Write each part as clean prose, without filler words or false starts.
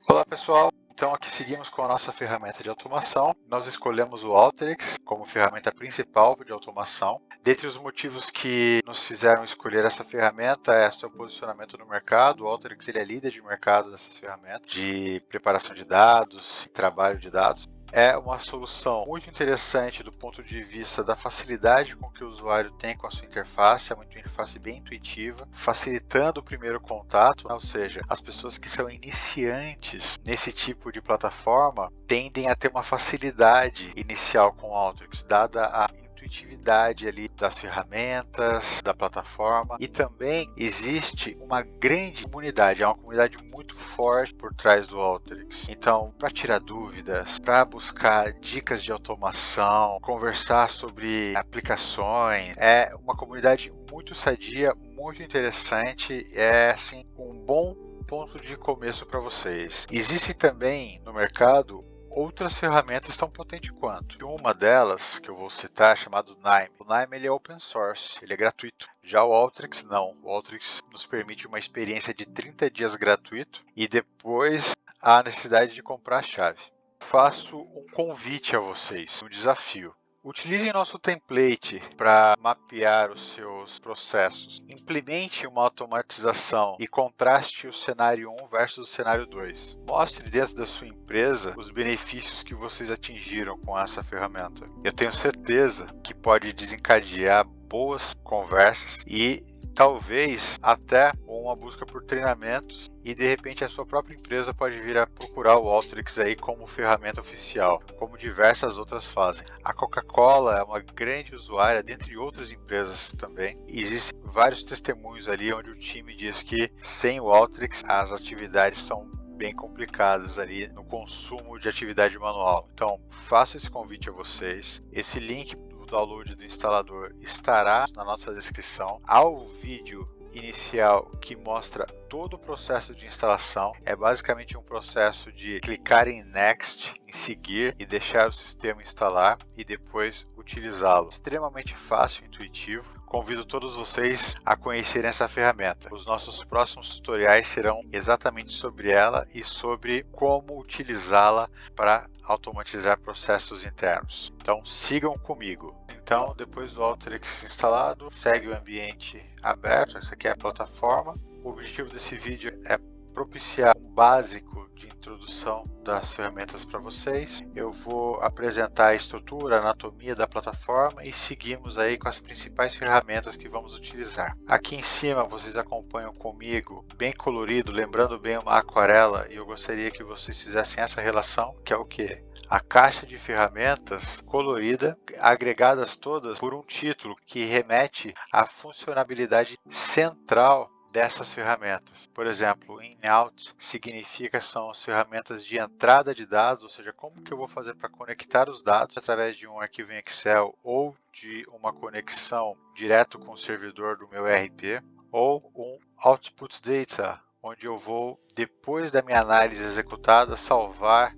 Olá pessoal, então aqui seguimos com a nossa ferramenta de automação. Nós escolhemos o Alteryx como ferramenta principal de automação. Dentre os motivos que nos fizeram escolher essa ferramenta é seu posicionamento no mercado. O Alteryx ele é líder de mercado dessas ferramentas de preparação de dados e trabalho de dados. É uma solução muito interessante do ponto de vista da facilidade com que o usuário tem com a sua interface, é uma interface bem intuitiva, facilitando o primeiro contato, ou seja, as pessoas que são iniciantes nesse tipo de plataforma tendem a ter uma facilidade inicial com o Alteryx, dada a intuitividade ali das ferramentas, da plataforma, e também existe uma grande comunidade, é uma comunidade muito forte por trás do Alteryx. Então, para tirar dúvidas, para buscar dicas de automação, conversar sobre aplicações, é uma comunidade muito sadia, muito interessante, é assim um bom ponto de começo para vocês. Existe também no mercado outras ferramentas tão potentes quanto. Uma delas, que eu vou citar, é chamado Nime. O Nime ele é open source, ele é gratuito. Já o Alteryx não. O Alteryx nos permite uma experiência de 30 dias gratuito e depois há a necessidade de comprar a chave. Faço um convite a vocês, um desafio. Utilizem nosso template para mapear os seus processos. Implemente uma automatização e contraste o cenário 1 versus o cenário 2. Mostre dentro da sua empresa os benefícios que vocês atingiram com essa ferramenta. Eu tenho certeza que pode desencadear boas conversas e talvez até uma busca por treinamentos e de repente a sua própria empresa pode vir a procurar o Alteryx aí como ferramenta oficial, como diversas outras fazem. A Coca-Cola é uma grande usuária, dentre outras empresas também. Existem vários testemunhos ali onde o time diz que sem o Alteryx as atividades são bem complicadas ali no consumo de atividade manual. Então, faço esse convite a vocês. Esse link do download do instalador estará na nossa descrição. Ao vídeo inicial que mostra todo o processo de instalação, é basicamente um processo de clicar em Next, em seguir e deixar o sistema instalar e depois utilizá-lo. Extremamente fácil e intuitivo. Convido todos vocês a conhecerem essa ferramenta. Os nossos próximos tutoriais serão exatamente sobre ela e sobre como utilizá-la para automatizar processos internos. Então sigam comigo. Então, depois do Alteryx instalado, segue o ambiente aberto, essa aqui é a plataforma. O objetivo desse vídeo é propiciar um básico de introdução das ferramentas para vocês. Eu vou apresentar a estrutura, a anatomia da plataforma e seguimos aí com as principais ferramentas que vamos utilizar. Aqui em cima vocês acompanham comigo, bem colorido, lembrando bem uma aquarela, e eu gostaria que vocês fizessem essa relação, que é o que? A caixa de ferramentas colorida, agregadas todas por um título que remete à funcionalidade central dessas ferramentas. Por exemplo, in-out significa são as ferramentas de entrada de dados, ou seja, como que eu vou fazer para conectar os dados através de um arquivo em Excel ou de uma conexão direto com o servidor do meu ERP, ou um output data, onde eu vou, depois da minha análise executada, salvar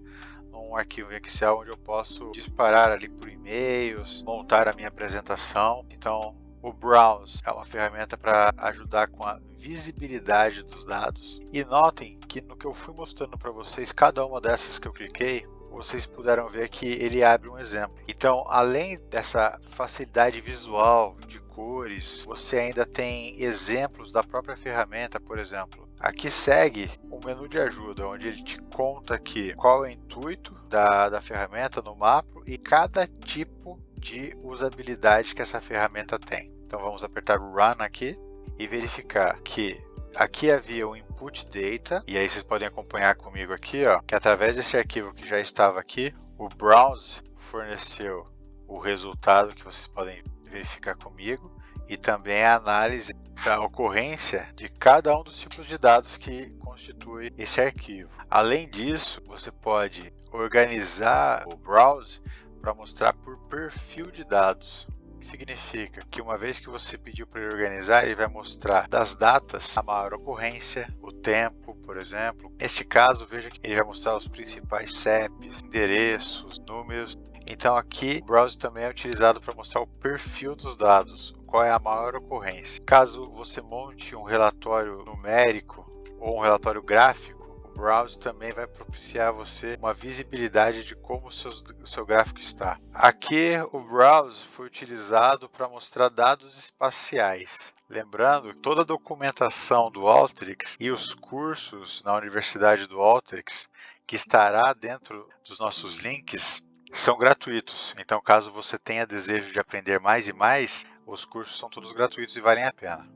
um arquivo em Excel onde eu posso disparar ali por e-mails, montar a minha apresentação. Então, o Browse é uma ferramenta para ajudar com a visibilidade dos dados. E notem que no que eu fui mostrando para vocês, cada uma dessas que eu cliquei, vocês puderam ver que ele abre um exemplo. Então, além dessa facilidade visual de cores, você ainda tem exemplos da própria ferramenta, por exemplo. Aqui segue um menu de ajuda, onde ele te conta aqui qual é o intuito da ferramenta no mapa e cada tipo de usabilidade que essa ferramenta tem. Então vamos apertar o Run aqui e verificar que aqui havia o Input Data, e aí vocês podem acompanhar comigo aqui, ó, que através desse arquivo que já estava aqui, o Browse forneceu o resultado que vocês podem verificar comigo e também a análise da ocorrência de cada um dos tipos de dados que constitui esse arquivo. Além disso, você pode organizar o Browse para mostrar por perfil de dados. Significa que uma vez que você pediu para ele organizar, ele vai mostrar das datas a maior ocorrência, o tempo, por exemplo. Neste caso, veja que ele vai mostrar os principais CEPs, endereços, números. Então aqui o Browse também é utilizado para mostrar o perfil dos dados, qual é a maior ocorrência. Caso você monte um relatório numérico ou um relatório gráfico, Browse também vai propiciar a você uma visibilidade de como o seu gráfico está. Aqui o Browse foi utilizado para mostrar dados espaciais. Lembrando, toda a documentação do Alteryx e os cursos na Universidade do Alteryx que estará dentro dos nossos links são gratuitos. Então, caso você tenha desejo de aprender mais e mais, os cursos são todos gratuitos e valem a pena.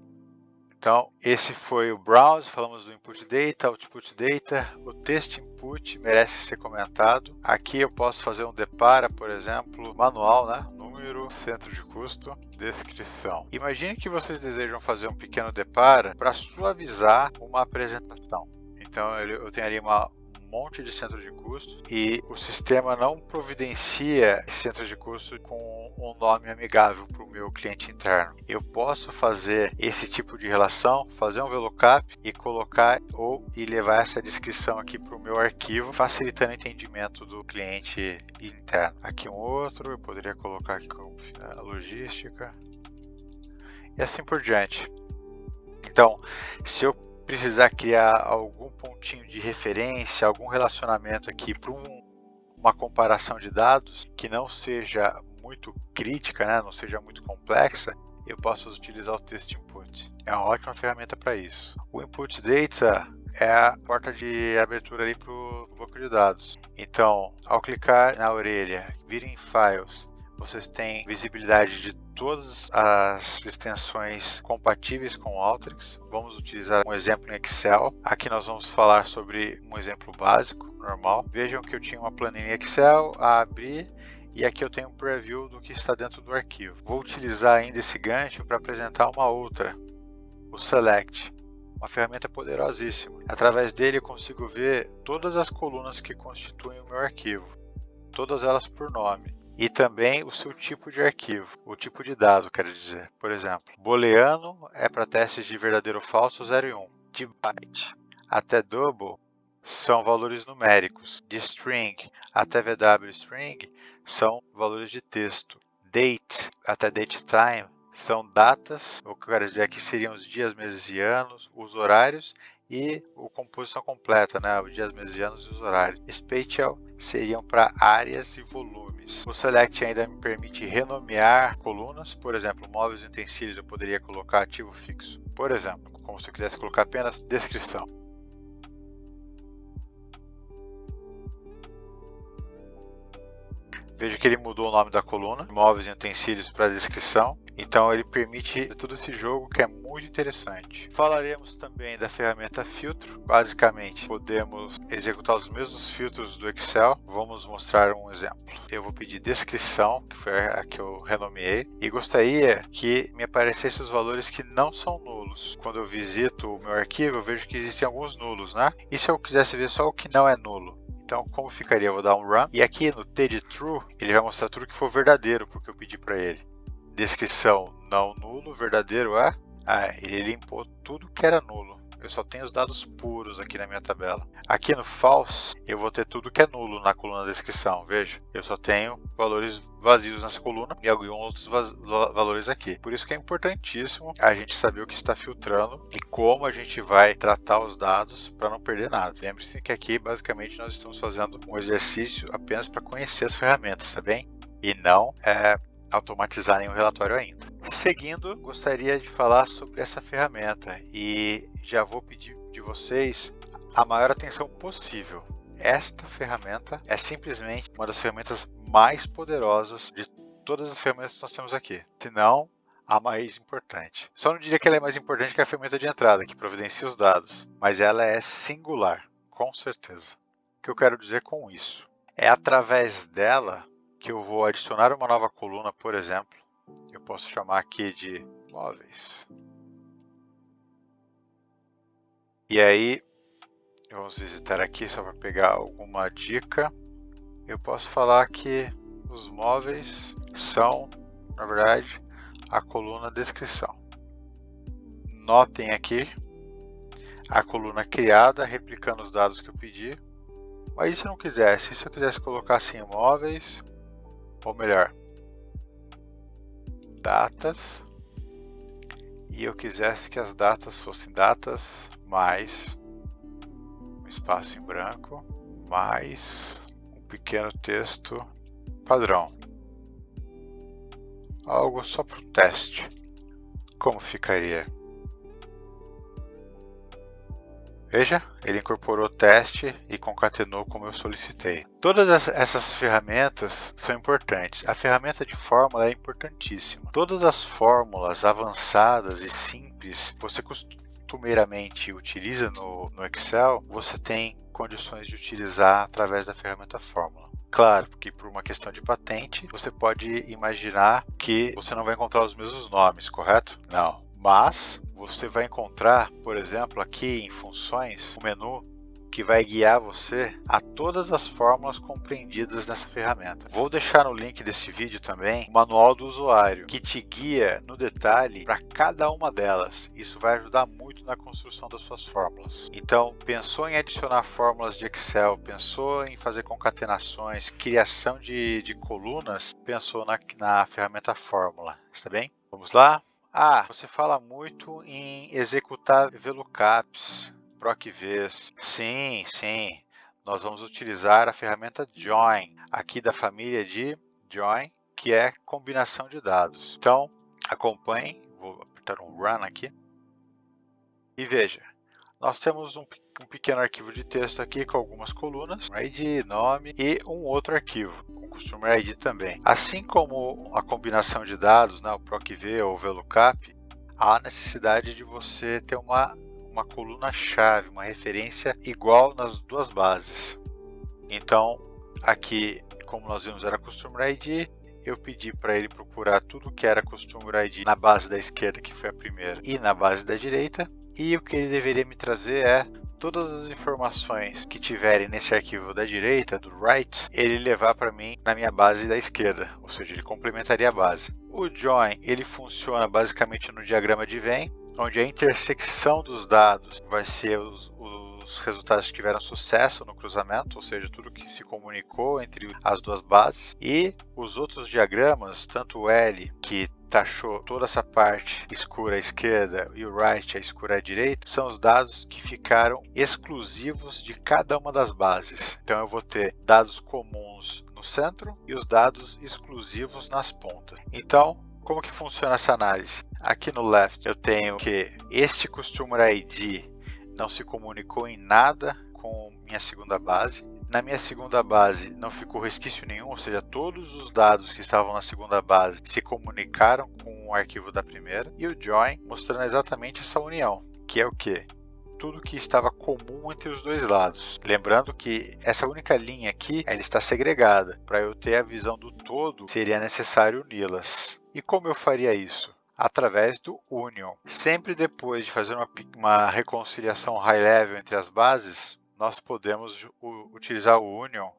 Então, esse foi o Browse, falamos do Input Data, Output Data, o Text Input merece ser comentado. Aqui eu posso fazer um depara, por exemplo, manual, né? Número, centro de custo, descrição. Imagine que vocês desejam fazer um pequeno depara para suavizar uma apresentação. Então, eu tenho ali um monte de centro de custo e o sistema não providencia esse centro de custo com um nome amigável para o meu cliente interno. Eu posso fazer esse tipo de relação, fazer um VLOOKUP e colocar e levar essa descrição aqui para o meu arquivo, facilitando o entendimento do cliente interno. Aqui um outro, eu poderia colocar aqui como logística e assim por diante. Então, se eu precisar criar algum pontinho de referência, algum relacionamento aqui para uma comparação de dados que não seja muito crítica, né? Não seja muito complexa, eu posso utilizar o Text Input. É uma ótima ferramenta para isso. O Input Data é a porta de abertura ali para o banco de dados. Então, ao clicar na orelha, vir em Files, vocês têm visibilidade de todas as extensões compatíveis com o Alteryx. Vamos utilizar um exemplo em Excel. Aqui nós vamos falar sobre um exemplo básico, normal. Vejam que eu tinha uma planilha Excel a abrir e aqui eu tenho um preview do que está dentro do arquivo. Vou utilizar ainda esse gancho para apresentar uma outra, o Select. Uma ferramenta poderosíssima. Através dele eu consigo ver todas as colunas que constituem o meu arquivo, todas elas por nome. E também o seu tipo de arquivo, o tipo de dado, quero dizer. Por exemplo, booleano é para testes de verdadeiro ou falso 0 e 1. De byte até double são valores numéricos. De string até VW string são valores de texto. Date até datetime são datas, o que eu quero dizer aqui seriam os dias, meses e anos, os horários e a composição completa, né? Os dias, meses e anos e os horários. Spatial seriam para áreas e volumes. O Select ainda me permite renomear colunas, por exemplo, móveis e utensílios eu poderia colocar ativo fixo, por exemplo, como se eu quisesse colocar apenas descrição. Veja que ele mudou o nome da coluna, móveis e utensílios para descrição. Então ele permite todo esse jogo que é muito interessante. Falaremos também da ferramenta filtro. Basicamente, podemos executar os mesmos filtros do Excel. Vamos mostrar um exemplo. Eu vou pedir descrição, que foi a que eu renomeei, e gostaria que me aparecessem os valores que não são nulos. Quando eu visito o meu arquivo, eu vejo que existem alguns nulos, né? E se eu quisesse ver só o que não é nulo? Então, como ficaria? Eu vou dar um run. E aqui no T de true, ele vai mostrar tudo que for verdadeiro, porque eu pedi para ele. Descrição não nulo, verdadeiro é? Ele limpou tudo que era nulo. Eu só tenho os dados puros aqui na minha tabela. Aqui no false, eu vou ter tudo que é nulo na coluna descrição. Veja, eu só tenho valores vazios nessa coluna e alguns outros valores aqui. Por isso que é importantíssimo a gente saber o que está filtrando e como a gente vai tratar os dados para não perder nada. Lembre-se que aqui, basicamente, nós estamos fazendo um exercício apenas para conhecer as ferramentas, tá bem? E não automatizar nenhum relatório ainda. Seguindo, gostaria de falar sobre essa ferramenta e já vou pedir de vocês a maior atenção possível. Esta ferramenta é simplesmente uma das ferramentas mais poderosas de todas as ferramentas que nós temos aqui, se não a mais importante. Só não diria que ela é mais importante que a ferramenta de entrada, que providencia os dados, mas ela é singular, com certeza. O que eu quero dizer com isso? É através dela que eu vou adicionar uma nova coluna, por exemplo. Eu posso chamar aqui de móveis. E aí, vamos visitar aqui só para pegar alguma dica. Eu posso falar que os móveis são, na verdade, a coluna descrição. Notem aqui a coluna criada, replicando os dados que eu pedi. Mas e se eu não quisesse? E se eu quisesse colocar assim, móveis, ou melhor, datas, e eu quisesse que as datas fossem datas mais um espaço em branco, mais um pequeno texto padrão. Algo só para o teste. Como ficaria? Veja, ele incorporou o teste e concatenou como eu solicitei. Todas essas ferramentas são importantes. A ferramenta de fórmula é importantíssima. Todas as fórmulas avançadas e simples que você costumeiramente utiliza no Excel, você tem condições de utilizar através da ferramenta fórmula. Claro, porque por uma questão de patente, você pode imaginar que você não vai encontrar os mesmos nomes, correto? Não. Mas você vai encontrar, por exemplo, aqui em funções, um menu que vai guiar você a todas as fórmulas compreendidas nessa ferramenta. Vou deixar no link desse vídeo também o manual do usuário, que te guia no detalhe para cada uma delas. Isso vai ajudar muito na construção das suas fórmulas. Então, pensou em adicionar fórmulas de Excel, pensou em fazer concatenações, criação de colunas, pensou na ferramenta fórmula, está bem? Vamos lá? Você fala muito em executar VLOOKUPs, PROC-Vs. Sim. Nós vamos utilizar a ferramenta Join, aqui da família de Join, que é combinação de dados. Então, acompanhe, vou apertar um Run aqui. E veja, nós temos um pequeno arquivo de texto aqui com algumas colunas, ID, nome e um outro arquivo com Customer ID também. Assim como a combinação de dados, o PROC-V ou VLOOKUP, há necessidade de você ter uma coluna-chave, uma referência igual nas duas bases. Então, aqui, como nós vimos, era Customer ID, eu pedi para ele procurar tudo que era Customer ID na base da esquerda, que foi a primeira, e na base da direita. E o que ele deveria me trazer é todas as informações que tiverem nesse arquivo da direita, do right, ele levar para mim na minha base da esquerda, ou seja, ele complementaria a base. O join, ele funciona basicamente no diagrama de Venn, onde a intersecção dos dados vai ser os resultados que tiveram sucesso no cruzamento, ou seja, tudo que se comunicou entre as duas bases, e os outros diagramas, tanto o L, que taxou toda essa parte escura à esquerda, e o right, a escura à direita, são os dados que ficaram exclusivos de cada uma das bases. Então eu vou ter dados comuns no centro e os dados exclusivos nas pontas. Então, como que funciona essa análise? Aqui no left eu tenho que este Customer ID não se comunicou em nada com minha segunda base. Na minha segunda base não ficou resquício nenhum, ou seja, todos os dados que estavam na segunda base se comunicaram com o arquivo da primeira. E o join mostrando exatamente essa união, que é o quê? Tudo que estava comum entre os dois lados. Lembrando que essa única linha aqui, ela está segregada. Para eu ter a visão do todo, seria necessário uni-las. E como eu faria isso? Através do union. Sempre depois de fazer uma reconciliação high level entre as bases, nós podemos utilizar o union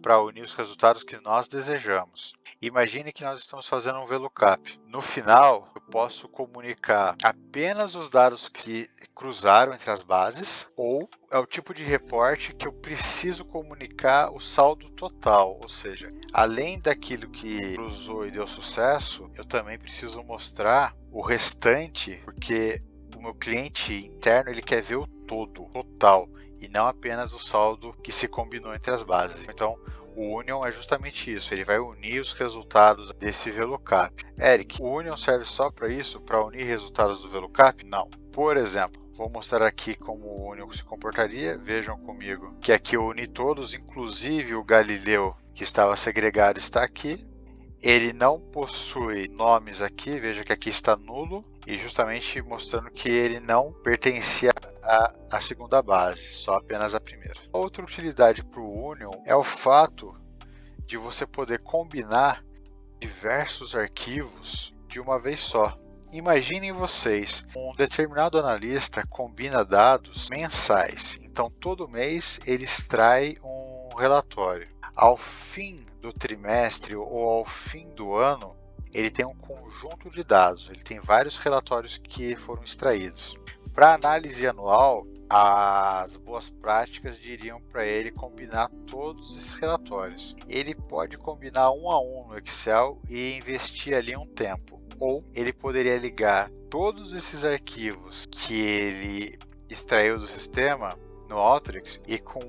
para unir os resultados que nós desejamos. Imagine que nós estamos fazendo um VLOOKUP. No final, eu posso comunicar apenas os dados que cruzaram entre as bases, ou é o tipo de reporte que eu preciso comunicar o saldo total, ou seja, além daquilo que cruzou e deu sucesso, eu também preciso mostrar o restante, porque o meu cliente interno ele quer ver o todo, total, e não apenas o saldo que se combinou entre as bases. Então, o union é justamente isso, ele vai unir os resultados desse VLOOKUP. Eric, o union serve só para isso, para unir resultados do VLOOKUP? Não. Por exemplo, vou mostrar aqui como o union se comportaria. Vejam comigo que aqui eu uni todos, inclusive o Galileu, que estava segregado, está aqui. Ele não possui nomes aqui, veja que aqui está nulo, e justamente mostrando que ele não pertencia à segunda base, só apenas a primeira. Outra utilidade para o Union é o fato de você poder combinar diversos arquivos de uma vez só. Imaginem vocês, um determinado analista combina dados mensais, então todo mês ele extrai um relatório. Ao fim do trimestre ou ao fim do ano, ele tem um conjunto de dados, ele tem vários relatórios que foram extraídos. Para análise anual, as boas práticas diriam para ele combinar todos esses relatórios. Ele pode combinar um a um no Excel e investir ali um tempo. Ou ele poderia ligar todos esses arquivos que ele extraiu do sistema no Alteryx e com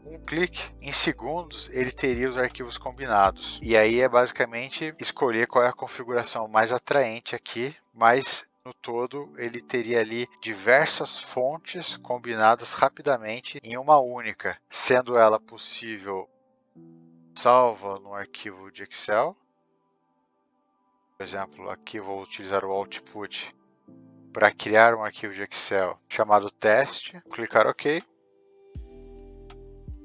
um clique, em segundos, ele teria os arquivos combinados. E aí é basicamente escolher qual é a configuração mais atraente aqui, mas no todo ele teria ali diversas fontes combinadas rapidamente em uma única, sendo ela possível salva no arquivo de Excel. Por exemplo, aqui vou utilizar o Output para criar um arquivo de Excel chamado teste, clicar OK.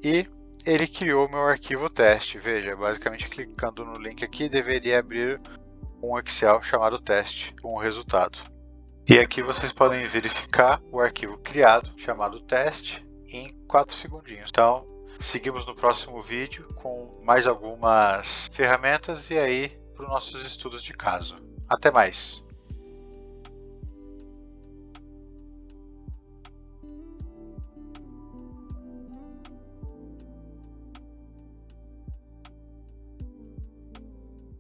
E ele criou meu arquivo teste. Veja, basicamente clicando no link aqui, deveria abrir um Excel chamado teste com o resultado. E aqui vocês podem verificar o arquivo criado, chamado teste, em 4 segundinhos. Então, seguimos no próximo vídeo com mais algumas ferramentas e aí para os nossos estudos de caso. Até mais!